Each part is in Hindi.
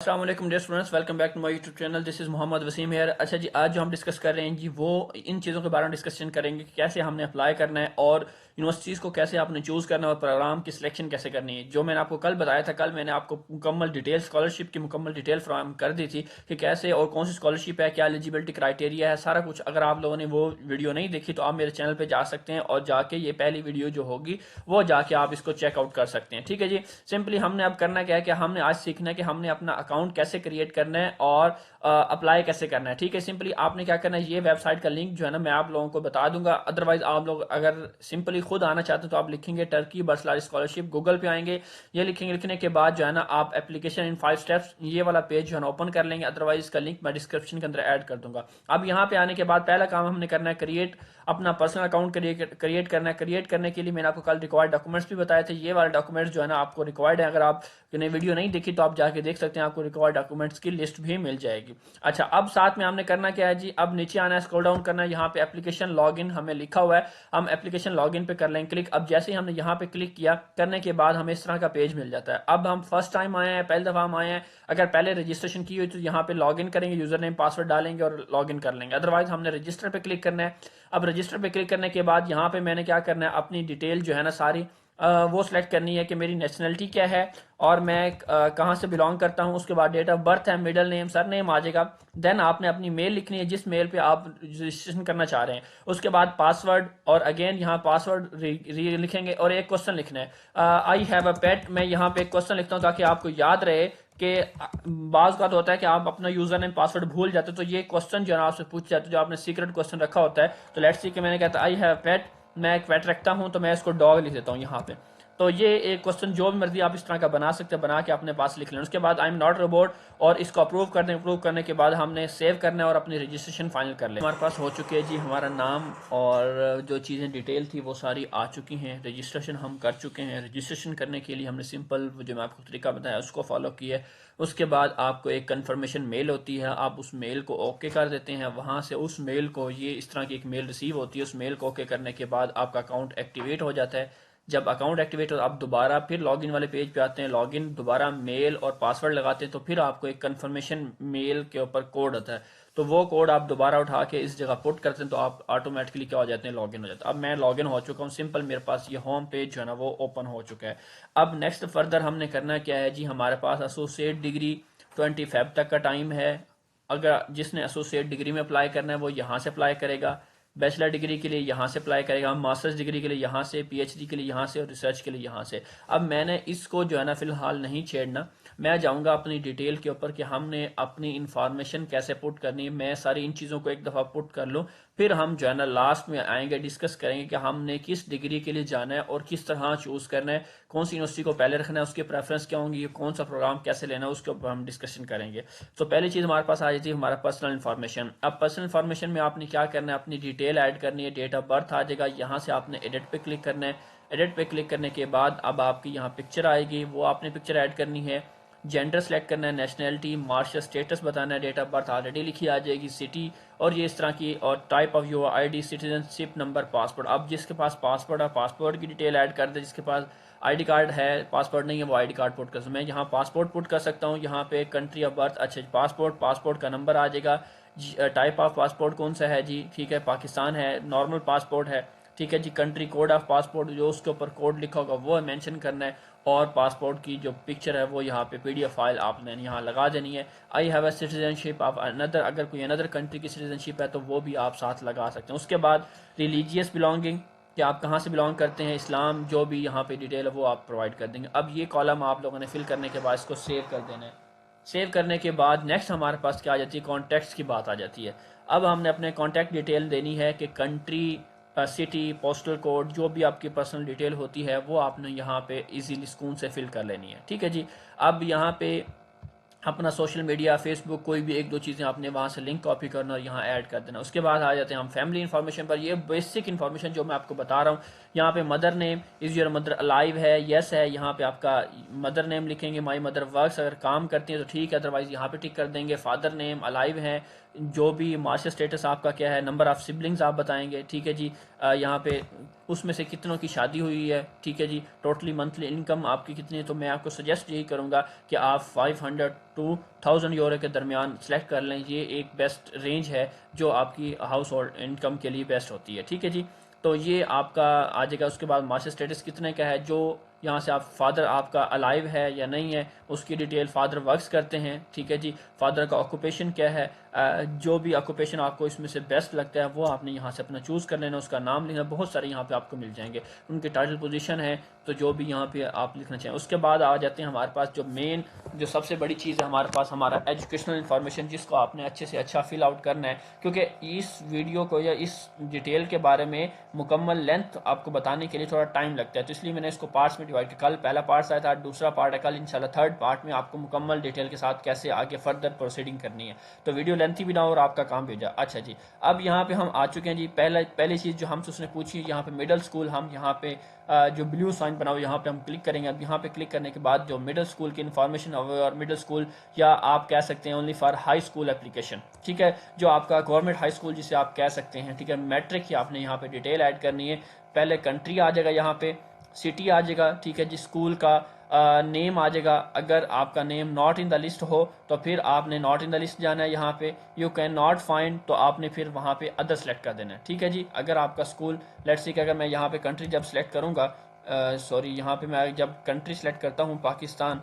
अस्सलाम वालेकुम dear students, welcome back to my YouTube channel. This is Mohammad Waseem here. अच्छा जी, आज जो हम डिस्कस कर रहे हैं जी वो इन चीज़ों के बारे में डिस्कशन करेंगे कि कैसे हमने अप्लाई करना है और यूनिवर्सिटीज़ को कैसे आपने चूज़ करना है और प्रोग्राम की सिलेक्शन कैसे करनी है। जो मैंने आपको कल बताया था, कल मैंने आपको मुकम्मल डिटेल स्कॉलरशिप की मुकम्मल डिटेल फ्राहम कर दी थी कि कैसे और कौन सी स्कॉलरशिप है, क्या एलिजिबिलिटी क्राइटेरिया है, सारा कुछ। अगर आप लोगों ने वो वीडियो नहीं देखी तो आप मेरे चैनल पर जा सकते हैं और जाके ये पहली वीडियो जो होगी वो जाके आप इसको चेकआउट कर सकते हैं। ठीक है जी। सिंपली हमने अब करना क्या है कि हमने आज सीखना है कि हमने अपना अकाउंट कैसे क्रिएट करना है और अप्लाई कैसे करना है। ठीक है, सिंपली आपने क्या करना है, ये वेबसाइट का लिंक जो है ना मैं आप लोगों को बता दूंगा। अदरवाइज आप लोग अगर सिंपली खुद आना चाहते हो तो आप लिखेंगे टर्की बर्सलारी स्कॉलरशिप, गूगल पे आएंगे, ये लिखेंगे। लिखने के बाद जो है ना आप एप्लीकेशन इन 5 स्टेप्स ये वाला पेज जो है ना ओपन कर लेंगे। अदरवाइज इसका लिंक मैं डिस्क्रिप्शन के अंदर ऐड कर दूंगा। अब यहाँ पे आने के बाद पहला काम हमने करना है क्रिएट अपना पर्सनल अकाउंट क्रिएट करना है। क्रिएट करने के लिए मैंने आपको कल रिक्वायर्ड डॉक्यूमेंट्स भी बताए थे। ये वाले डॉक्यूमेंट्स जो है ना आपको रिक्वायर्ड है। अगर आप वीडियो नहीं देखी तो आप जाके देख सकते हैं, आपको रिक्वायर्ड डॉक्यूमेंट्स की लिस्ट भी मिल जाएगी। अच्छा, अब साथ में हमने करना क्या है जी, अब नीचे आना है, स्क्रॉल डाउन करना है, यहाँ पे एप्लीकेशन लॉगिन हमें लिखा हुआ है, हम एप्लीकेशन लॉगिन पे कर लेंगे क्लिक। अब जैसे ही हमने यहाँ पे क्लिक किया, करने के बाद हमें इस तरह का पेज मिल जाता है। अब हम फर्स्ट टाइम आए हैं, पहली दफा हम आए हैं, अगर पहले रजिस्ट्रेशन की हुई तो यहाँ पे लॉगिन करेंगे, यूजर नेम पासवर्ड डालेंगे और लॉगिन कर लेंगे। अदरवाइज हमने रजिस्टर पे क्लिक करना है। अब रजिस्टर पे क्लिक करने के बाद यहाँ पे मैंने क्या करना है, अपनी डिटेल जो है ना सारी वो सिलेक्ट करनी है कि मेरी नेशनलिटी क्या है और मैं कहाँ से बिलोंग करता हूँ। उसके बाद डेट ऑफ बर्थ है, मिडिल नेम, सर नेम आ जाएगा। देन आपने अपनी मेल लिखनी है जिस मेल पे आप रजिस्ट्रेशन करना चाह रहे हैं। उसके बाद पासवर्ड और अगेन यहाँ पासवर्ड लिखेंगे और एक क्वेश्चन लिखना है, आई हैव अ पेट। मैं यहाँ पे एक क्वेश्चन लिखता हूँ ताकि आपको याद रहे कि बाज का तो होता है कि आप अपना यूजर नेम पासवर्ड भूल जाते हो, तो ये क्वेश्चन जो है आपसे पूछ जाते जो आपने सीक्रेट क्वेश्चन रखा होता है। तो लेट्स सी कि मैंने कहता आई हैव पेट, मैं एक पेट रखता हूं तो मैं इसको डॉग लिख देता हूं यहाँ पे। तो ये एक क्वेश्चन जो भी मर्जी आप इस तरह का बना सकते हैं, बना के अपने पास लिख लें। उसके बाद आई एम नॉट रोबोट और इसको अप्रूव कर दें। अप्रूव करने के बाद हमने सेव करना है और अपनी रजिस्ट्रेशन फाइनल कर लें। हमारे पास हो चुकी है जी हमारा नाम और जो चीज़ें डिटेल थी वो सारी आ चुकी हैं। रजिस्ट्रेशन हम कर चुके हैं। रजिस्ट्रेशन करने के लिए हमने सिंपल जो मैं आपको तरीका बताया उसको फॉलो किया है। उसके बाद आपको एक कन्फर्मेशन मेल होती है, आप उस मेल को ओके कर देते हैं। वहाँ से उस मेल को, ये इस तरह की एक मेल रिसीव होती है, उस मेल को ओके करने के बाद आपका अकाउंट एक्टिवेट हो जाता है। जब अकाउंट एक्टिवेट हो आप दोबारा फिर लॉगिन वाले पेज पे आते हैं, लॉगिन दोबारा मेल और पासवर्ड लगाते हैं, तो फिर आपको एक कन्फर्मेशन मेल के ऊपर कोड आता है। तो वो कोड आप दोबारा उठा के इस जगह पुट करते हैं तो आप ऑटोमेटिकली क्या हो जाते हैं, लॉगिन हो जाता है। अब मैं लॉगिन हो चुका हूँ, सिंपल मेरे पास ये होम पेज जो है ना वो ओपन हो चुका है। अब नेक्स्ट फर्दर हमने करना क्या है जी, हमारे पास एसोसिएट डिग्री 20 फेब तक का टाइम है। अगर जिसने एसोसिएट डिग्री में अप्लाई करना है वो यहाँ से अप्लाई करेगा, बैचलर डिग्री के लिए यहाँ से अप्लाई करेगा, मास्टर्स डिग्री के लिए यहाँ से, पीएचडी के लिए यहाँ से और रिसर्च के लिए यहाँ से। अब मैंने इसको जो है ना फिलहाल नहीं छेड़ना, मैं जाऊँगा अपनी डिटेल के ऊपर कि हमने अपनी इंफॉर्मेशन कैसे पुट करनी है। मैं सारी इन चीज़ों को एक दफ़ा पुट कर लूँ, फिर हम जो है ना लास्ट में आएंगे, डिस्कस करेंगे कि हमने किस डिग्री के लिए जाना है और किस तरह चूज़ करना है, कौन सी यूनिवर्सिटी को पहले रखना है, उसके प्रेफरेंस क्या होंगी, कौन सा प्रोग्राम कैसे लेना है, उसके ऊपर हम डिस्कशन करेंगे। तो पहली चीज़ हमारे पास आ जाती है हमारा पर्सनल इन्फॉर्मेशन। अब पर्सनल इन्फॉर्मेशन में आपने क्या करना है, अपनी डिटेल ऐड करनी है, डेट ऑफ बर्थ आ जाएगा, यहाँ से आपने एडिट पे क्लिक करना है। एडिट पे क्लिक करने के बाद अब आपकी यहाँ पिक्चर आएगी, वो आपने पिक्चर ऐड करनी है। जेंडर सेलेक्ट करना है, नेशनलिटी, मार्शल स्टेटस बताना है, डेट ऑफ बर्थ ऑलरेडी लिखी आ जाएगी, सिटी और ये इस तरह की, और type of your ID, citizenship number, passport. अब जिसके पास पासपोर्ट है पासपोर्ट की डिटेल ऐड कर दे, जिसके पास आईडी कार्ड है, पासपोर्ट नहीं है, वो आईडी कार्ड पुट कर सकता। मैं यहाँ पासपोर्ट पुट कर सकता हूँ, यहाँ पे कंट्री ऑफ बर्थ, अच्छा पासपोर्ट, पासपोर्ट का नंबर आ जाएगा। टाइप ऑफ पासपोर्ट कौन सा है जी, ठीक है पाकिस्तान है, नॉर्मल पासपोर्ट है, ठीक है जी। कंट्री कोड ऑफ पासपोर्ट जो उसके ऊपर कोड लिखा होगा वो मेंशन करना है, और पासपोर्ट की जो पिक्चर है वो यहाँ पे पीडीएफ फाइल आपने यहाँ लगा देनी है। I have a citizenship of another, अगर कोई अनदर कंट्री की सिटीजनशिप है तो वो भी आप साथ लगा सकते हैं। उसके बाद रिलीजियस बिलोंगिंग कि आप कहाँ से बिलोंग करते हैं, इस्लाम, जो भी यहाँ पे डिटेल है वो आप प्रोवाइड कर देंगे। अब ये कॉलम आप लोगों ने फिल करने के बाद इसको सेव कर देना है। सेव करने के बाद नेक्स्ट हमारे पास क्या आ जाती है, कॉन्टैक्ट्स की बात आ जाती है। अब हमने अपने कॉन्टैक्ट डिटेल देनी है कि कंट्री, सिटी, पोस्टल कोड, जो भी आपकी पर्सनल डिटेल होती है वो आपने यहाँ पे इजीली सुकून से फिल कर लेनी है। ठीक है जी। अब यहाँ पे अपना सोशल मीडिया, फेसबुक, कोई भी एक दो चीज़ें आपने वहाँ से लिंक कॉपी करना और यहाँ ऐड कर देना। उसके बाद आ जाते हैं हम फैमिली इन्फॉर्मेशन पर। ये बेसिक इन्फॉर्मेशन जो मैं आपको बता रहा हूँ, यहाँ पे mother name, is your mother alive है, यस है, यहाँ पे आपका मदर नेम लिखेंगे, माई मदर वर्क्स, अगर काम करती है तो ठीक है, अदरवाइज यहाँ पे टिक कर देंगे। फादर नेम अलाइव है, जो भी मार्शल स्टेटस आपका क्या है, नंबर ऑफ सिबलिंग्स आप बताएंगे, ठीक है जी। यहाँ पे उसमें से कितनों की शादी हुई है, ठीक है जी। टोटली मंथली इनकम आपकी कितनी है, तो मैं आपको सजेस्ट यही करूँगा कि आप 500 टू 1000 यूरो के दरमियान सेलेक्ट कर लें। ये एक बेस्ट रेंज है जो आपकी हाउस होल्ड इनकम के लिए बेस्ट होती है। ठीक है जी, तो ये आपका आ जाएगा। उसके बाद मास्टर स्टेटस कितने का है, जो यहाँ से आप फादर आपका अलाइव है या नहीं है उसकी डिटेल, फादर वर्क्स करते हैं, ठीक है जी, फादर का ऑक्यूपेशन क्या है, जो भी ऑक्यूपेशन आपको इसमें से बेस्ट लगता है वो आपने यहाँ से अपना चूज़ कर लेना, उसका नाम लिखना, बहुत सारे यहाँ पे आपको मिल जाएंगे, उनकी टाइटल पोजीशन है तो जो भी यहाँ पे आप लिखना चाहें। उसके बाद आ जाते हैं हमारे पास जो मेन, जो सबसे बड़ी चीज़ है हमारे पास, हमारा एजुकेशनल इन्फॉर्मेशन, जिसको आपने अच्छे से अच्छा फिल आउट करना है, क्योंकि इस वीडियो को या इस डिटेल के बारे में मुकम्मल लेंथ आपको बताने के लिए थोड़ा टाइम लगता है, तो इसलिए मैंने इसको पार्ट्स में डिवाइड किया। कल पहला पार्ट आया था, दूसरा पार्ट है कल इंशाल्लाह थर्ड पार्ट में आपको मुकम्मल डिटेल के साथ कैसे आगे फर्दर प्रोसीडिंग करनी है, तो वीडियो लेंथी भी ना हो और आपका काम भी हो जाए। अच्छा जी, अब यहाँ पे हम आ चुके हैं जी। पहली चीज़ जो हमसे उसने पूछी, यहाँ पे मिडिल स्कूल, हम यहाँ पे जो ब्लू साइन बना हुआ यहाँ पे हम क्लिक करेंगे। अब यहाँ पे क्लिक करने के बाद जो मिडिल स्कूल की इन्फॉर्मेशन है, और मिडिल स्कूल या आप कह सकते हैं only for high school application, ठीक है, जो आपका गवर्नमेंट हाई स्कूल जिसे आप कह सकते हैं, ठीक है, मैट्रिक की आपने यहाँ पे डिटेल ऐड करनी है। पहले कंट्री आ जाएगा, यहाँ पे सिटी आ जाएगा, ठीक है जी, स्कूल का नेम आ जाएगा। अगर आपका name not in the list हो तो फिर आपने नॉट इन द लिस्ट जाना है। यहाँ पे यू कैन नॉट फाइंड तो आपने फिर वहाँ पे अदर सेलेक्ट कर देना है, ठीक है जी। अगर आपका स्कूल, लेट्स सी कि अगर मैं यहाँ पे कंट्री जब सेलेक्ट करूँगा, सॉरी यहाँ पे मैं जब कंट्री सेलेक्ट करता हूँ पाकिस्तान,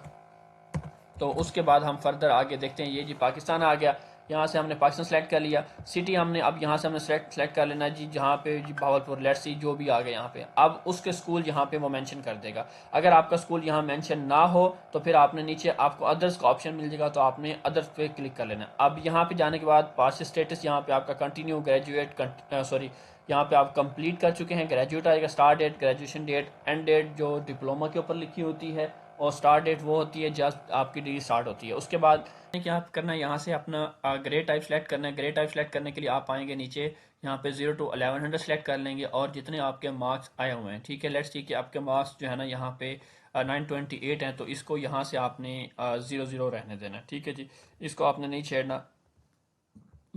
तो उसके बाद हम फर्दर आगे देखते हैं। ये जी पाकिस्तान आ गया, यहाँ से हमने पाकिस्तान सेलेक्ट कर लिया। सिटी हमने अब यहाँ से हमने सेलेक्ट कर लेना जी, जहाँ पे जी भावलपुर, लेट्स सी जो भी आ गया यहाँ पे, अब उसके स्कूल यहाँ पे वो मेंशन कर देगा। अगर आपका स्कूल यहाँ मेंशन ना हो तो फिर आपने नीचे आपको अदर्स का ऑप्शन मिल जाएगा, तो आपने अदर्स पे क्लिक कर लेना। अब यहाँ पे जाने के बाद पास स्टेटस, यहाँ पे आपका कंटिन्यू, ग्रेजुएट, सॉरी यहाँ पे आप कंप्लीट कर चुके हैं, ग्रेजुएट आएगा, start date, graduation date, end date जो डिप्लोमा के ऊपर लिखी होती है, और स्टार्ट डेट वो होती है जस्ट आपकी डिग्री स्टार्ट होती है। उसके बाद क्या करना है, यहाँ से अपना ग्रेड टाइप सेलेक्ट करना है। ग्रेड टाइप सेलेक्ट करने के लिए आप आएंगे नीचे, यहाँ पे 0 to 1100 सेलेक्ट कर लेंगे और जितने आपके मार्क्स आए हुए हैं, ठीक है, लेट्स सी कि आपके मार्क्स जो है ना यहाँ पे 928 हैं, तो इसको यहाँ से आपने 00 रहने देना है, ठीक है जी, इसको आपने नहीं छेड़ना,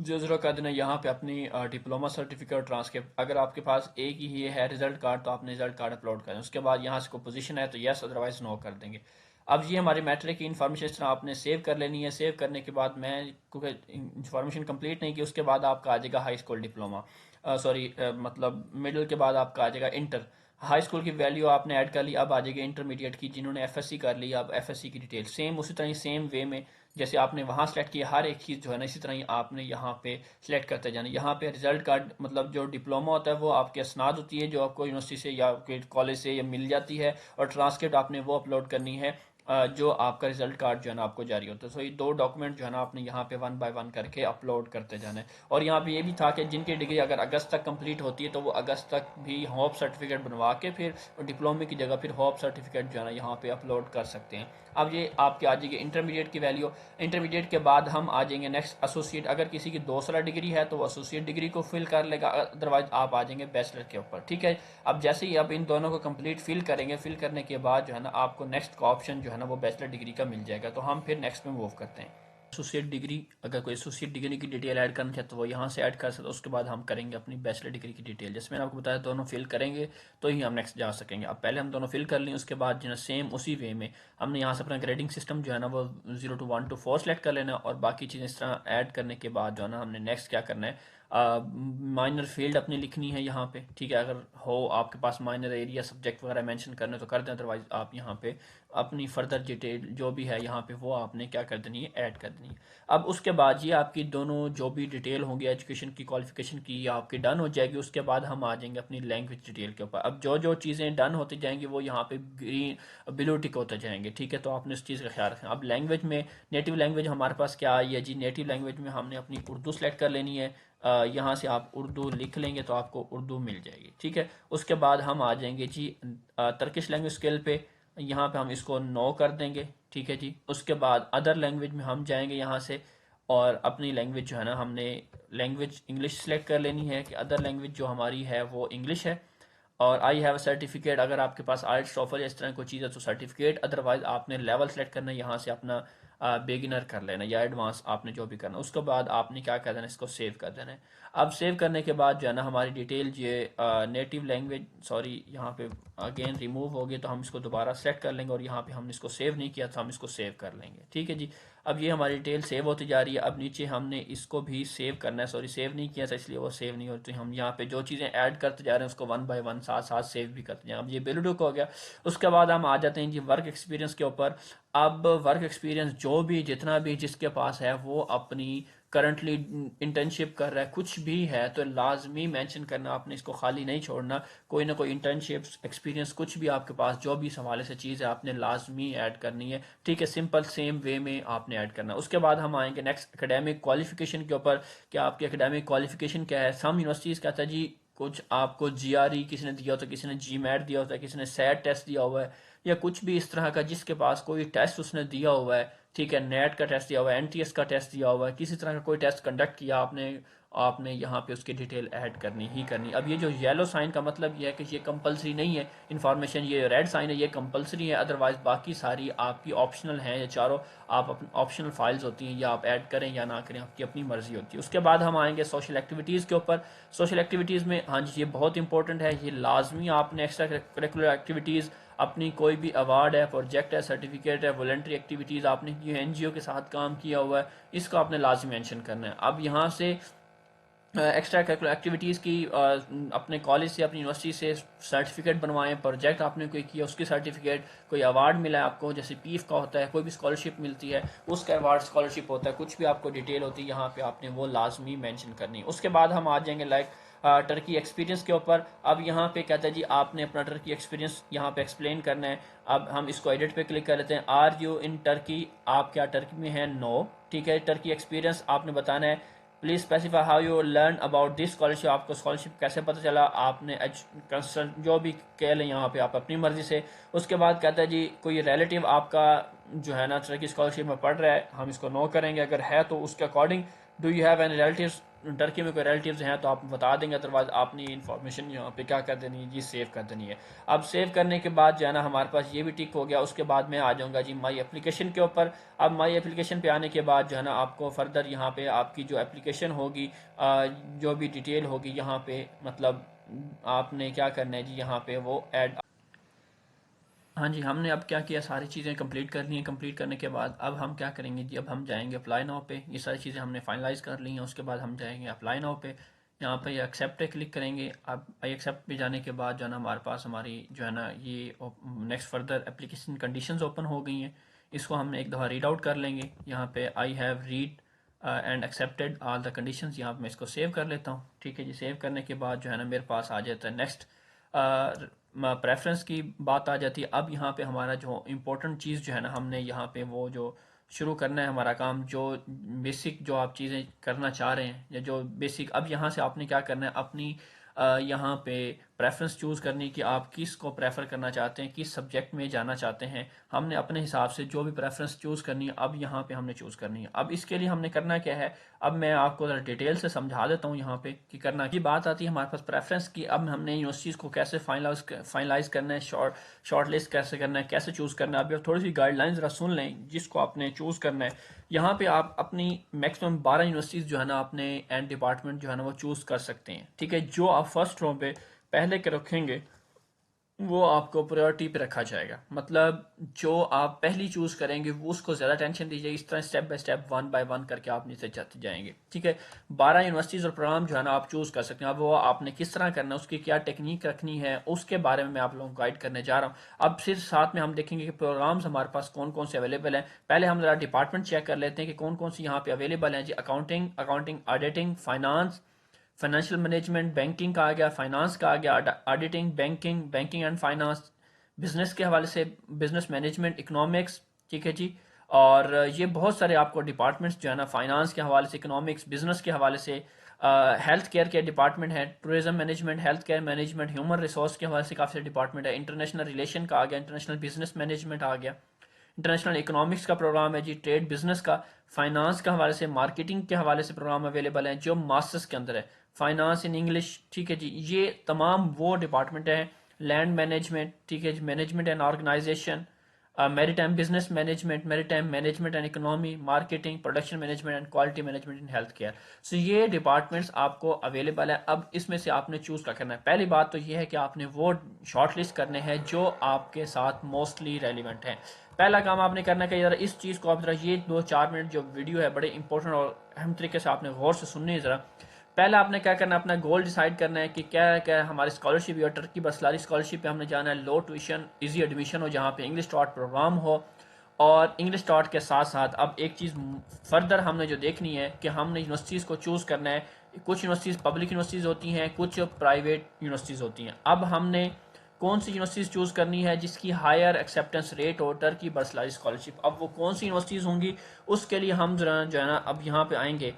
00 कर देना। यहाँ पे अपनी डिप्लोमा सर्टिफिकेट, ट्रांसक्रिप्ट, अगर आपके पास एक ही है रिजल्ट कार्ड तो आपने रिजल्ट कार्ड अपलोड करें। उसके बाद यहाँ से कोई पोजीशन है तो यस, अदरवाइज नो कर देंगे। अब ये हमारी मैट्रिक की इन्फॉर्मेशन इस तरह आपने सेव कर लेनी है। सेव करने के बाद मैं क्योंकि इन्फॉर्मेशन कंप्लीट नहीं की, उसके बाद आपका आ जाएगा हाई स्कूल डिप्लोमा, सॉरी मतलब मिडिल के बाद आपका आ जाएगा इंटर। हाई स्कूल की वैल्यू आपने ऐड कर ली, अब आ जाएगी इंटरमीडिएट की, जिन्होंने एफएससी कर ली, अब एफएससी की डिटेल सेम उसी तरह सेम वे में जैसे आपने वहाँ सेलेक्ट किया, हर एक चीज़ जो है ना इसी तरह ही आपने यहाँ पे सेलेक्ट करते जाना। यहाँ पे रिजल्ट कार्ड, मतलब जो डिप्लोमा होता है वो आपकी असनाद होती है जो आपको यूनिवर्सिटी से या कॉलेज से या मिल जाती है, और ट्रांसक्रिप्ट आपने वो अपलोड करनी है जो आपका रिजल्ट कार्ड जो है ना आपको जारी होता है। सो ये दो डॉक्यूमेंट जो है ना आपने यहाँ पे 1 बाय 1 करके अपलोड करते जाना है। और यहाँ पे ये भी था कि जिनकी डिग्री अगर अगस्त तक कंप्लीट होती है तो वो अगस्त तक भी होप सर्टिफिकेट बनवा के फिर डिप्लोमे की जगह फिर होप सर्टिफिकेट जो है ना यहाँ पे अपलोड कर सकते हैं। अब ये आपके आ जाएगी इंटरमीडिएट की वैल्यू। इंटरमीडिएट के बाद हम आ जाएंगे नेक्स्ट एसोसिएट। अगर किसी की 2 साल डिग्री है तो वो एसोसिएट डिग्री को फिल कर लेगा, अदरवाइज आप आ जाएंगे बैचलर के ऊपर, ठीक है। अब जैसे ही अब इन दोनों को कंप्लीट फिल करेंगे, फिल करने के बाद जो है ना आपको नेक्स्ट का ऑप्शन जो है ना वो बैचलर डिग्री का मिल जाएगा, तो हम फिर नेक्स्ट में मूव करते हैं। एसोसिएट डिग्री, अगर कोई एसोसिएट डिग्री की डिटेल ऐड करना चाहते तो वो यहाँ से ऐड कर सकते, उसके बाद हम करेंगे अपनी बैचलर डिग्री की डिटेल। जैसे मैंने आपको बताया दोनों फिल करेंगे तो ही हम नेक्स्ट जा सकेंगे। अब पहले हम दोनों फिल कर लें, उसके बाद जो है सेम उसी वे में हमने यहाँ से अपना ग्रेडिंग सिस्टम जो है ना वो 0 to 1 to 4 सेलेक्ट कर लेना, और बाकी चीज़ें इस तरह ऐड करने के बाद जो है ना हमने नेक्स्ट क्या करना है, माइनर फील्ड अपनी लिखनी है यहाँ पे, ठीक है। अगर हो आपके पास माइनर एरिया सब्जेक्ट वगैरह मेंशन करने तो कर दें, अदरवाइज आप यहाँ पे अपनी फर्दर डिटेल जो भी है यहाँ पे वो आपने क्या कर देनी है, ऐड कर देनी है। अब उसके बाद ये आपकी दोनों जो भी डिटेल होंगी एजुकेशन की, क्वालिफिकेशन की, आपकी डन हो जाएगी। उसके बाद हम आ जाएंगे अपनी लैंग्वेज डिटेल के ऊपर। अब जो जो चीज़ें डन होती जाएंगी वो यहाँ पे ग्रीन ब्लू टिक होते जाएंगे, ठीक है, तो आपने इस चीज़ का ख्याल रखें। अब लैंग्वेज में नेटिव लैंग्वेज हमारे पास क्या आई है जी, नेटिव लैंग्वेज में हमने अपनी उर्दू सेलेक्ट कर लेनी है। यहाँ से आप उर्दू लिख लेंगे तो आपको उर्दू मिल जाएगी, ठीक है। उसके बाद हम आ जाएंगे जी तर्किश लैंग्वेज स्केल पे, यहाँ पे हम इसको नो कर देंगे, ठीक है जी। उसके बाद अदर लैंग्वेज में हम जाएंगे यहाँ से, और अपनी लैंग्वेज जो है ना हमने लैंग्वेज इंग्लिश सेलेक्ट कर लेनी है कि अदर लैंग्वेज जो हमारी है वो इंग्लिश है। और आई हैव अ सर्टिफिकेट, अगर आपके पास आइल्स टोफल इस तरह कोई चीज़ है तो सर्टिफिकेट, अदरवाइज आपने लेवल सेलेक्ट करना है, यहाँ से अपना बेगिनर कर लेना या एडवांस, आपने जो भी करना। उसके बाद आपने क्या कर देना, इसको सेव कर देना है। अब सेव करने के बाद जो है ना हमारी डिटेल ये नेटिव लैंग्वेज, सॉरी यहाँ पे अगेन रिमूव होगी तो हम इसको दोबारा सेट कर लेंगे और यहाँ पे हमने इसको सेव नहीं किया तो हम इसको सेव कर लेंगे। ठीक है जी, अब ये हमारी डिटेल सेव होती जा रही है। अब नीचे हमने इसको भी सेव करना है, सॉरी सेव नहीं किया था इसलिए वो सेव नहीं होती। हम यहाँ पे जो चीज़ें ऐड करते जा रहे हैं उसको वन बाय वन साथ साथ सेव भी करते जाए। अब ये बिल्डुक हो गया। उसके बाद हम आ जाते हैं जी वर्क एक्सपीरियंस के ऊपर। अब वर्क एक्सपीरियंस जो भी जितना भी जिसके पास है वो अपनी करंटली इंटर्नशिप कर रहा है कुछ भी है तो लाजमी मेंशन करना, आपने इसको खाली नहीं छोड़ना। कोई ना कोई इंटर्नशिप एक्सपीरियंस कुछ भी आपके पास जो भी इस हवाले से चीज़ है आपने लाजमी ऐड करनी है। ठीक है, सिंपल सेम वे में आपने ऐड करना है। उसके बाद हम आएंगे नेक्स्ट एकेडमिक क्वालिफिकेशन के ऊपर कि आपकी एकेडमिक क्वालिफिकेशन क्या है। सम यूनिवर्सिटीज़ कहता है जी कुछ आपको जीआरई किसी ने दिया होता है, किसी ने जीमैट दिया होता है, किसी ने सैट टेस्ट दिया हुआ है या कुछ भी इस तरह का जिसके पास कोई टेस्ट उसने दिया हुआ है। ठीक है, नेट का टेस्ट दिया हुआ है, एनटीएस का टेस्ट दिया हुआ है, किसी तरह का कोई टेस्ट कंडक्ट किया आपने, आपने यहाँ पे उसकी डिटेल ऐड करनी ही करनी। अब ये जो येलो साइन का मतलब ये है कि ये कंपलसरी नहीं है इन्फॉर्मेशन, ये रेड साइन है ये कंपलसरी है, अदरवाइज बाकी सारी आपकी ऑप्शनल हैं। ये चारों आप अपनी ऑप्शनल फाइल्स होती हैं, या आप ऐड करें या ना करें आपकी अपनी मर्जी होती है। उसके बाद हम आएंगे सोशल एक्टिविटीज़ के ऊपर। सोशल एक्टिविटीज़ में हाँ जी ये बहुत इंपॉर्टेंट है, ये लाजमी आपने एक्स्ट्रा करिकुलर एक्टिविटीज़ अपनी कोई भी अवार्ड है, प्रोजेक्ट है, सर्टिफिकेट है, वॉलंटरी एक्टिविटीज़ आपने की है, एनजीओ के साथ काम किया हुआ है, इसको आपने लाजमी मेंशन करना है। अब यहाँ से एक्स्ट्रा करिकुलर एक्टिविटीज़ की अपने कॉलेज से अपनी यूनिवर्सिटी से सर्टिफिकेट बनवाएं, प्रोजेक्ट आपने कोई किया उसकी सर्टिफिकेट, कोई अवार्ड मिला है आपको जैसे पीफ का होता है, कोई भी स्कॉलरशिप मिलती है उसका अवार्ड स्कॉलरशिप होता है, कुछ भी आपको डिटेल होती है यहाँ पे आपने वो लाजमी मेंशन करनी है। उसके बाद हम आ जाएंगे लाइक टर्की एक्सपीरियंस के ऊपर। अब यहाँ पे कहता है जी आपने अपना टर्की एक्सपीरियंस यहाँ पे एक्सप्लेन करना है। अब हम इसको एडिट पे क्लिक कर लेते हैं। आर यू इन टर्की, आप क्या टर्की में हैं? नो। ठीक है, टर्की एक्सपीरियंस आपने बताना है। Please specify how you learn about this scholarship, आपको स्कॉलरशिप कैसे पता चला, आपने जो भी कह लें यहाँ पे आप अपनी मर्जी से। उसके बाद कहता है जी कोई रिलेटिव आपका जो है ना टर्की स्कॉलरशिप में पढ़ रहा है, हम इसको नो करेंगे, अगर है तो उसके according do you have any relatives, Turkey में कोई रिलेटिव्स हैं तो आप बता देंगे, अदरवाइज आपने इन्फॉर्मेशन यहाँ पे क्या कर देनी है जी सेव कर देनी है। अब सेव करने के बाद जो है ना हमारे पास ये भी टिक हो गया। उसके बाद मैं आ जाऊँगा जी माई एप्लीकेशन के ऊपर। अब माई एप्लीकेशन पे आने के बाद जो है ना आपको फर्दर यहाँ पे आपकी जो एप्लीकेशन होगी जो भी डिटेल होगी यहाँ पे मतलब आपने क्या करना है जी यहाँ पे वो ऐड। हाँ जी, हमने अब क्या किया, सारी चीज़ें कंप्लीट कर ली हैं। कंप्लीट करने के बाद अब हम क्या करेंगे जी, अब हम जाएंगे अप्लाई नाउ पे। ये सारी चीज़ें हमने फाइनलाइज कर ली हैं। उसके बाद हम जाएंगे अप्लाई नाउ पे, यहाँ पे ये एक्सेप्ट पे क्लिक करेंगे। अब आई एक्सेप्ट पे जाने के बाद जो है ना हमारे पास हमारी जो है ना ये next further application conditions open हो गई हैं। इसको हम एक दफ़ा रीड आउट कर लेंगे। यहाँ पे I have read and accepted all the conditions, यहाँ पे मैं इसको सेव कर लेता हूँ। ठीक है जी, सेव करने के बाद जो है ना मेरे पास आ जाता है नेक्स्ट प्रेफरेंस की बात आ जाती है। अब यहाँ पे हमारा जो इम्पोर्टेंट चीज़ जो है ना हमने यहाँ पे वो जो शुरू करना है हमारा काम, जो बेसिक जो आप चीज़ें करना चाह रहे हैं या जो बेसिक, अब यहाँ से आपने क्या करना है अपनी यहाँ पे प्रेफरेंस चूज़ करनी कि आप किस को प्रेफर करना चाहते हैं, किस सब्जेक्ट में जाना चाहते हैं। हमने अपने हिसाब से जो भी प्रेफरेंस चूज़ करनी है अब यहाँ पे हमने चूज़ करनी है। अब इसके लिए हमने करना क्या है, अब मैं आपको ज़रा डिटेल से समझा देता हूँ यहाँ पे कि करना की बात आती है हमारे पास प्रेफरेंस की। अब हमने यूनिवर्सिटीज़ को कैसे फाइनलाइज करना है, शॉर्ट लिस्ट कैसे करना है, कैसे चूज़ करना है। अभी थोड़ी सी गाइडलाइंस ज़रा सुन लें जिसको आपने चूज़ करना है। यहाँ पे आप अपनी मैक्सिमम 12 यूनिवर्सिटीज़ जो है ना अपने एंड डिपार्टमेंट जो है ना वो चूज़ कर सकते हैं। ठीक है, जो आप फर्स्ट रो पे पहले के रखेंगे वो आपको प्रायोरिटी पे रखा जाएगा। मतलब जो आप पहली चूज करेंगे वो उसको ज्यादा टेंशन दीजिए। इस तरह step by step one by one करके आप नीचे जाते जाएंगे। ठीक है, 12 यूनिवर्सिटीज और प्रोग्राम जो है ना आप चूज कर सकते हैं। अब वो आपने किस तरह करना है, उसकी क्या टेक्निक रखनी है, उसके बारे में मैं आप लोगों को गाइड करने जा रहा हूँ। अब फिर साथ में हम देखेंगे कि प्रोग्राम्स हमारे पास कौन कौन से अवेलेबल हैं। पहले हम जरा डिपार्टमेंट चेक कर लेते हैं कि कौन कौन सी यहाँ पे अवेलेबल हैं जी। Accounting auditing, finance, financial management, banking का आ गया, फाइनेंस का आ गया, auditing, banking and finance, business के हवाले से बिजनेस मैनेजमेंट, इकोनॉमिक्स। ठीक है जी, और ये बहुत सारे आपको डिपार्टमेंट्स जो है ना फाइनेंस के हवाले से, इकोनॉमिक्स, बिजनेस के हवाले से, हेल्थ केयर के डिपार्टमेंट है, tourism management, health care management, human resource के हवाले से काफ़ी सारे डिपार्टमेंट है, इंटरनेशनल रिलेशन का आ गया, इंटरनेशनल बिजनेस मैनेजमेंट आ गया, इंटरनेशनल इकोनॉमिक्स का प्रोग्राम है जी, ट्रेड बिजनेस का, फाइनेंस के हवाले से, मार्केटिंग के हवाले से प्रोग्राम अवेलेबल है जो मास्टर्स के अंदर है, फाइनेंस इन इंग्लिश। ठीक है जी, ये तमाम वो डिपार्टमेंट हैं। लैंड मैनेजमेंट, ठीक है जी, management and organisation, maritime business management, maritime management and economy, marketing, production management and quality management in health care. So ये डिपार्टमेंट्स आपको अवेलेबल है। अब इसमें से आपने चूज क्या करना है। पहली बात तो ये है कि आपने वो शॉर्ट लिस्ट करने हैं जो आपके साथ मोस्टली रेलिवेंट है। पहला काम आपने करना है कि जरा इस चीज़ को आप जरा ये 2-4 मिनट जो वीडियो है बड़े इंपॉर्टेंट और अहम तरीके से आपने गौर से सुननी है। ज़रा पहला आपने क्या करना है, अपना गोल डिसाइड करना है कि क्या क्या हमारी स्कॉलरशिप या टर्की बसलारी स्कॉलरशिप पे हमने जाना है लो ट्यूशन इजी एडमिशन हो, जहाँ पे इंग्लिश स्टार्ट प्रोग्राम हो। और इंग्लिश स्टार्ट के साथ साथ अब एक चीज़ फर्दर हमने जो देखनी है कि हमने यूनिवर्सिटीज़ को चूज़ करना है। कुछ यूनिवर्सिटीज़ पब्लिक यूनिवर्सिटीज़ होती हैं, कुछ प्राइवेट यूनिवर्सिटीज़ होती हैं। अब हमने कौन सी यूनिवर्सिटीज़ चूज़ करनी है जिसकी हायर एक्सेप्टेंस रेट हो टर्की बसलारी स्कॉलरशिप। अब वो कौन सी यूनिवर्सिटीज़ होंगी, उसके लिए हम जरा जो है ना अब यहाँ पे आएंगे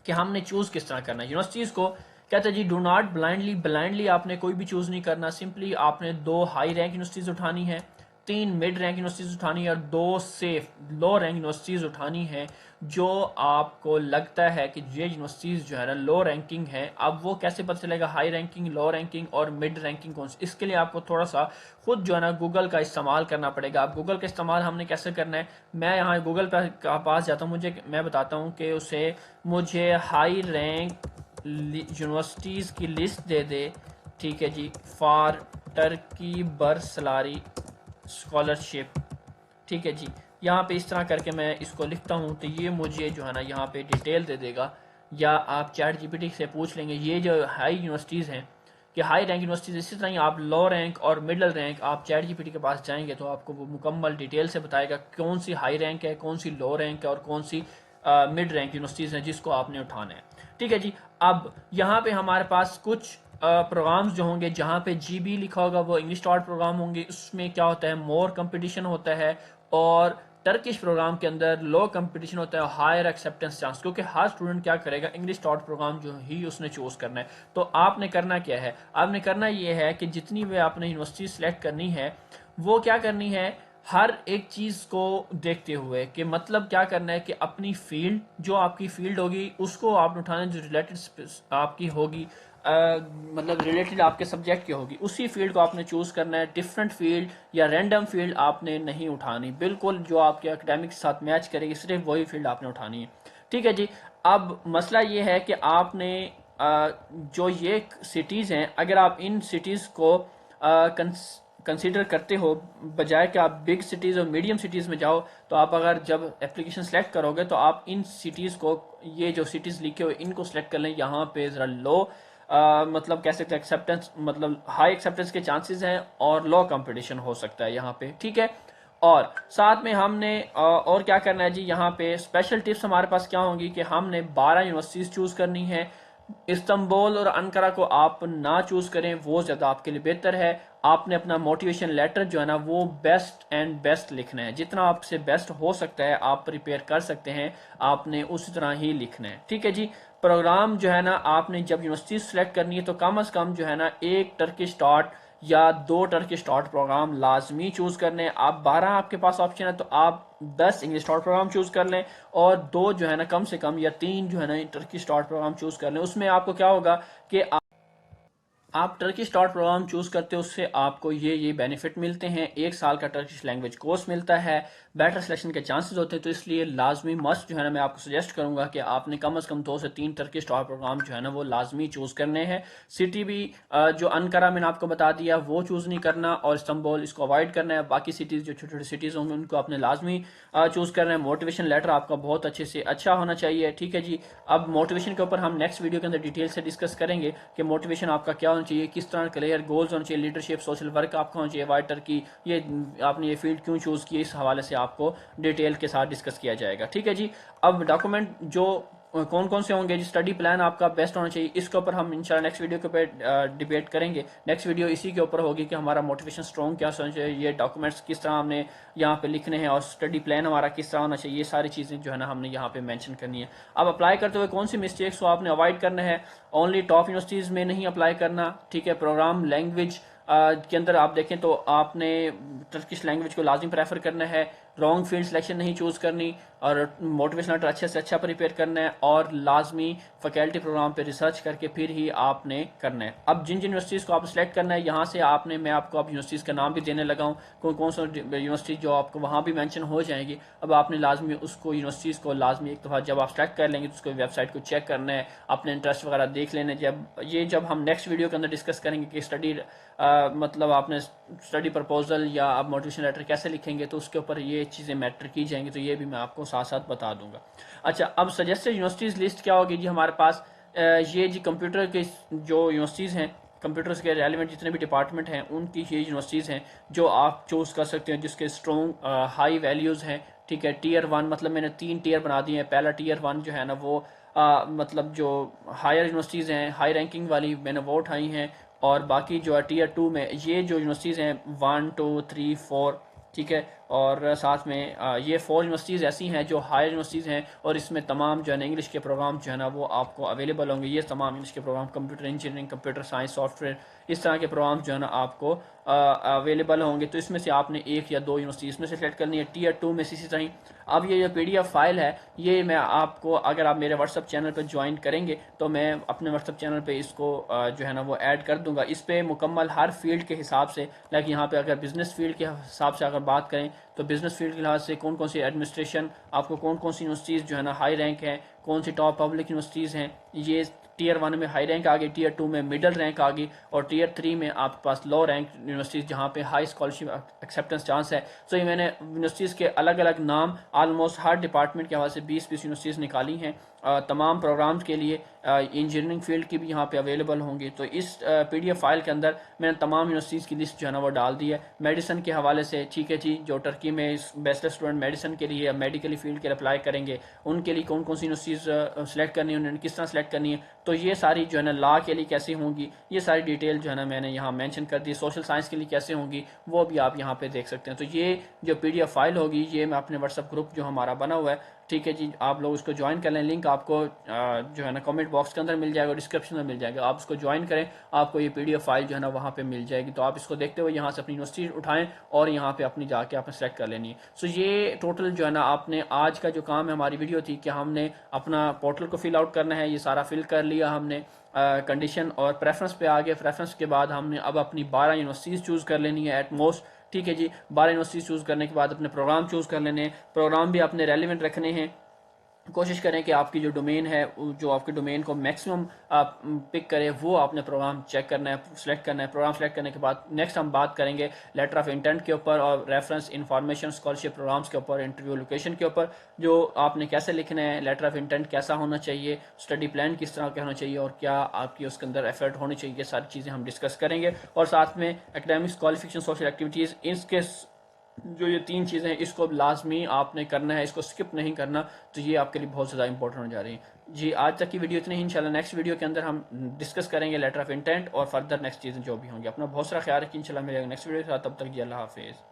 कि हमने चूज किस तरह करना है यूनिवर्सिटीज को। कहते हैं जी डू नॉट ब्लाइंडली आपने कोई भी चूज नहीं करना। सिंपली आपने 2 हाई रैंक यूनिवर्सिटीज उठानी है, 3 मिड रैंक यूनिवर्सिटीज उठानी है और 2 सेफ लो रैंक यूनिवर्सिटीज उठानी है जो आपको लगता है कि ये यूनिवर्सिटीज जो है ना लो रैंकिंग है। अब वो कैसे पता चलेगा हाई रैंकिंग, लो रैंकिंग और मिड रैंकिंग कौन सी, इसके लिए आपको थोड़ा सा खुद जो है ना गूगल का इस्तेमाल करना पड़ेगा। अब गूगल का इस्तेमाल हमने कैसे करना है, मैं यहाँ गूगल पर पास जाता हूँ, मैं बताता हूँ कि उसे मुझे हाई रैंक यूनिवर्सिटीज़ की लिस्ट दे दे, ठीक है जी, फॉर टर्की बरसलारी स्कॉलरशिप। ठीक है जी, यहाँ पे इस तरह करके मैं इसको लिखता हूँ तो ये मुझे जो है ना यहाँ पे डिटेल दे देगा। या आप चैट जीपीटी से पूछ लेंगे ये जो हाई यूनिवर्सिटीज़ हैं कि हाई रैंक यूनिवर्सिटीज़, इसी तरह ही आप लो रैंक और मिडल रैंक आप चैट जीपीटी के पास जाएंगे तो आपको वो मुकम्मल डिटेल से बताएगा कौन सी हाई रैंक है, कौन सी लो रैंक है और कौन सी मिड रैंक यूनिवर्सिटीज़ हैं जिसको आपने उठाना है। ठीक है जी, अब यहाँ पे हमारे पास कुछ प्रोग्राम्स जो होंगे जहाँ पे जीबी लिखा होगा वो इंग्लिश स्टार्ट प्रोग्राम होंगे। उसमें क्या होता है, मोर कंपटीशन होता है। और टर्किश प्रोग्राम के अंदर लो कंपटीशन होता है, हायर एक्सेप्टेंस चांस, क्योंकि हर स्टूडेंट क्या करेगा, इंग्लिश स्टार्ट प्रोग्राम जो ही उसने चूज करना है। तो आपने करना क्या है, आपने करना ये है कि जितनी भी आपने यूनिवर्सिटी सेलेक्ट करनी है वो क्या करनी है, हर एक चीज को देखते हुए कि मतलब क्या करना है कि अपनी फील्ड, जो आपकी फील्ड होगी उसको आपने उठाना, जो रिलेटेड आपकी होगी मतलब रिलेटेड आपके सब्जेक्ट की होगी उसी फील्ड को आपने चूज करना है। डिफरेंट फील्ड या रैंडम फील्ड आपने नहीं उठानी, बिल्कुल जो आपके एकेडमिक के साथ मैच करेगी सिर्फ वही फील्ड आपने उठानी है। ठीक है जी, अब मसला ये है कि आपने जो ये सिटीज़ हैं, अगर आप इन सिटीज़ को कंसीडर करते हो, बजाय कि आप बिग सिटीज़ और मीडियम सिटीज़ में जाओ, तो आप अगर जब एप्लीकेशन सेलेक्ट करोगे तो आप इन सिटीज़ को, ये जो सिटीज़ लिखे हुए इनको सेलेक्ट कर लें। यहाँ पे ज़रा लो मतलब कह सकते हैं एक्सेप्टेंस, मतलब हाई एक्सेप्टेंस के चांसेस हैं और लो कंपटीशन हो सकता है यहाँ पे। ठीक है, और साथ में हमने और क्या करना है जी, यहाँ पे स्पेशल टिप्स हमारे पास क्या होंगी कि हमने 12 यूनिवर्सिटीज चूज करनी है। इस्तांबुल और अंकारा को आप ना चूज करें, वो ज्यादा आपके लिए बेहतर है। आपने अपना मोटिवेशन लेटर जो है ना वो बेस्ट एंड बेस्ट लिखना है, जितना आपसे बेस्ट हो सकता है आप प्रिपेयर कर सकते हैं, आपने उसी तरह ही लिखना है। ठीक है जी, प्रोग्राम जो है ना आपने जब यूनिवर्सिटी सेलेक्ट करनी है तो कम से कम जो है ना 1 टर्किश स्टार्ट या 2 टर्किश स्टार्ट प्रोग्राम लाजमी चूज करने हैं। आप 12 आपके पास ऑप्शन है तो आप 10 इंग्लिश स्टार्ट प्रोग्राम चूज कर लें और 2 जो है ना कम से कम या 3 जो है ना टर्किश स्टार्ट प्रोग्राम चूज कर लें। उसमें आपको क्या होगा कि आप टर्किश स्टार्ट प्रोग्राम चूज करते हो, उससे आपको ये बेनिफिट मिलते हैं। 1 साल का टर्किश लैंग्वेज कोर्स मिलता है, बेटर सिलेक्शन के चांसेस होते हैं। तो इसलिए लाजमी मस्ट जो है ना मैं आपको सजेस्ट करूंगा कि आपने कम से कम 2 से 3 टर्किश स्टार्ट प्रोग्राम जो है ना वो लाजमी चूज करने हैं। सिटी भी जो अनकरा मैंने आपको बता दिया वो चूज नहीं करना और इस्तांबुल इसको अवॉइड करना है। बाकी सिटीज जो छोटी छोटी सिटीज होंगी उनको आपने लाजमी चूज करना है। मोटिवेशन लेटर आपका बहुत अच्छे से अच्छा होना चाहिए। ठीक है जी, अब मोटिवेशन के ऊपर हम नेक्स्ट वीडियो के अंदर डिटेल से डिस्कस करेंगे कि मोटिवेशन आपका क्या होना चाहिए, किस तरह क्लियर गोल्स होने चाहिए, लीडरशिप सोशल वर्क आपका होना चाहिए, वाइटर की ये आपने ये फील्ड क्यों चूज की, इस हवाले से आपको डिटेल के साथ डिस्कस किया जाएगा। ठीक है जी, अब डॉक्यूमेंट जो कौन कौन से होंगे, स्टडी प्लान आपका बेस्ट होना चाहिए, इसके ऊपर हम इंशाल्लाह नेक्स्ट वीडियो के ऊपर डिबेट करेंगे। नेक्स्ट वीडियो इसी के ऊपर होगी कि हमारा मोटिवेशन स्ट्रॉन्ग क्या होना चाहिए, ये डॉक्यूमेंट्स किस तरह हमने यहाँ पे लिखने हैं और स्टडी प्लान हमारा किस तरह होना चाहिए, ये सारी चीज़ें जो है ना हमने यहाँ पे मेंशन करनी है। अब अप्लाई करते हुए कौन सी मिस्टेक्स को आपने अवॉइड करना है, ओनली टॉप यूनिवर्सिटीज़ में नहीं अप्लाई करना। ठीक है, प्रोग्राम लैंग्वेज के अंदर आप देखें तो आपने टर्किश लैंग्वेज को लाजिम प्रेफर करना है। रॉन्ग फील्ड सिलेक्शन नहीं चूज़ करनी, और मोटिवेशनल लेटर अच्छे से अच्छा प्रिपेयर करना है, और लाजमी फैकल्टी प्रोग्राम पे रिसर्च करके फिर ही आपने करना है। अब जिन जिन यूनिवर्सिटीज़ को आप सेलेक्ट करना है, यहाँ से आपने, मैं आपको अब यूनिवर्सिटीज़ का नाम भी देने लगा हूँ, कौन कौन सा यूनिवर्सिटी जो आपको वहाँ भी मेंशन हो जाएंगी। अब आपने लाजमी उसको यूनिवर्सिटीज़ को लाजमी एक दफ़ा जब आप सेलेक्ट कर लेंगे तो उसको वेबसाइट को चेक करना है, अपने इंटरेस्ट वगैरह देख लेने। जब हम नेक्स्ट वीडियो के अंदर डिस्कस करेंगे कि स्टडी मतलब आपने स्टडी प्रपोजल या आप मोटिवेशन लेटर कैसे लिखेंगे, तो उसके ऊपर ये चीज़ें मैटर की जाएंगी, तो ये भी मैं आपको साथ साथ बता दूंगा। अच्छा, अब सजेस्टेड यूनिवर्सिटीज़ लिस्ट क्या होगी जी हमारे पास? ये जी कंप्यूटर के जो यूनिवर्सिटीज़ हैं, कंप्यूटर्स के रेलिवेंट जितने भी डिपार्टमेंट हैं, उनकी ये यूनिवर्सिटीज़ हैं जो आप चूज़ कर सकते हैं, जिसके स्ट्रॉन्ग हाई वैल्यूज़ हैं। ठीक है, टीयर 1, मतलब मैंने 3 टीयर बना दिए हैं। पहला टीयर 1 जो है ना वो मतलब जो हायर यूनिवर्सिटीज़ हैं, हाई रैंकिंग वाली, मैंने वो उठाई हैं। और बाकी जो है टीयर 2 में ये जो यूनिवर्सिटीज़ हैं 1 2 3 4, ठीक है, और साथ में ये 4 यूनिवर्सिटीज़ ऐसी हैं जो हायर यूनिवर्सिटीज़ हैं, और इसमें तमाम जो है ना इंग्लिश के प्रोग्राम जो है ना वो आपको अवेलेबल होंगे। ये तमाम इंग्लिश के program, computer engineering, computer science, software, इस तरह के प्रोग्राम जो है ना आपको अवेलेबल होंगे। तो इसमें से आपने 1 या 2 यूनिवर्सिटी इसमें से सेलेक्ट करनी है। टीयर 2 में इसी तरह। अब ये जो PDF फाइल है, ये मैं आपको, अगर आप मेरे व्हाट्सअप चैनल पर ज्वाइन करेंगे तो मैं अपने व्हाट्सअप चैनल पे इसको जो है ना वो ऐड कर दूंगा। इस पर मुकम्मल हर फील्ड के हिसाब से, लाइक यहाँ पे अगर बिजनेस फील्ड के हिसाब से अगर बात करें तो बिजनेस फील्ड के लिहाज से कौन कौन सी एडमिनिस्ट्रेशन, आपको कौन कौन सी यूनिवर्सिटीज़ जो है ना हाई रैंक है, कौन सी टॉप पब्लिक यूनिवर्सिटीज़ हैं, ये टीयर 1 में हाई रैंक आ गई, टीयर 2 में मिडिल रैंक आ गई, और टीयर 3 में आपके पास लो रैंक यूनिवर्सिटीज़ जहाँ पे हाई स्कॉलरशिप एक्सेप्टेंस चांस है। तो ये मैंने यूनिवर्सिटीज़ के अलग अलग नाम ऑलमोस्ट हर डिपार्टमेंट के हवाले से 20-20 यूनिवर्सिटीज़ निकाली हैं। तमाम प्रोग्राम्स के लिए इंजीनियरिंग फील्ड की भी यहाँ पे अवेलेबल होंगी। तो इस PDF फाइल के अंदर मैंने तमाम यूनिवर्सिटीज़ की लिस्ट जो है ना वो डाल दी है। मेडिसिन के हवाले से, ठीक है जी, जो टर्की में बैचलर स्टूडेंट मेडिसिन के लिए या मेडिकली फील्ड के अप्लाई करेंगे, उनके लिए कौन कौन सी यूनिवर्सिटीज़ सेलेक्ट करनी है, उन्होंने किस तरह सेलेक्ट करनी है, तो ये सारी जो है ना लॉ के लिए कैसे होंगी, ये सारी डिटेल जो है ना मैंने यहाँ मेंशन कर दी। सोशल साइंस के लिए कैसे होंगी वो भी आप यहाँ पे देख सकते हैं। तो ये जो PDF फाइल होगी, ये मैं अपने व्हाट्सअप ग्रुप जो हमारा बना हुआ है, ठीक है जी, आप लोग उसको ज्वाइन कर लें। लिंक आपको जो है ना कमेंट बॉक्स के अंदर मिल जाएगा, डिस्क्रिप्शन में मिल जाएगा। आप उसको ज्वाइन करें, आपको ये PDF फाइल जो है ना वहाँ पे मिल जाएगी। तो आप इसको देखते हुए यहाँ से अपनी यूनिवर्सिटी उठाएं और यहाँ पे अपनी जाके आपने सेलेक्ट कर लेनी है। सो ये टोटल जो है ना आपने आज का जो काम है, हमारी वीडियो थी कि हमने अपना पोर्टल को फिल आउट करना है। ये सारा फिल कर लिया हमने, कंडीशन और प्रेफरेंस पे आ गए। प्रेफरेंस के बाद हमने अब अपनी 12 यूनिवर्सिटीज़ चूज़ कर लेनी है एट मोस्ट। ठीक है जी, 12 यूनिवर्सिटीज़ चूज़ करने के बाद अपने प्रोग्राम चूज़ कर लेने हैं। प्रोग्राम भी अपने रेलिवेंट रखने हैं। कोशिश करें कि आपकी जो डोमेन है, जो आपके डोमेन को मैक्सिमम आप पिक करें, वो आपने प्रोग्राम चेक करना है, सेलेक्ट करना है। प्रोग्राम सेलेक्ट करने के बाद नेक्स्ट हम बात करेंगे लेटर ऑफ इंटेंट के ऊपर और रेफरेंस इंफॉर्मेशन स्कॉलरशिप प्रोग्राम्स के ऊपर, इंटरव्यू लोकेशन के ऊपर, जो आपने कैसे लिखना है, लेटर ऑफ इंटेंट कैसा होना चाहिए, स्टडी प्लान किस तरह का होना चाहिए, और क्या आपकी उसके अंदर एफर्ट होनी चाहिए, ये सारी चीज़ें हम डिस्कस करेंगे। और साथ में एकेडमिक्स, क्वालिफिकेशन, सोशल एक्टिविटीज़, इसके जो ये 3 चीज़ें हैं, इसको लाजमी आपने करना है, इसको स्किप नहीं करना। तो ये आपके लिए बहुत ज़्यादा इंपॉर्टेंट हो जा रही है जी। आज तक की वीडियो इतनी ही। इंशाल्लाह नेक्स्ट वीडियो के अंदर हम डिस्कस करेंगे लेटर ऑफ इंटेंट और फर्दर नेक्स्ट चीज़ें जो भी होंगी। अपना बहुत सारा ख्याल रखिए। इंशाल्लाह मिलेगा नेक्स्ट वीडियो के साथ। तब तक जी, अल्लाह हाफिज़।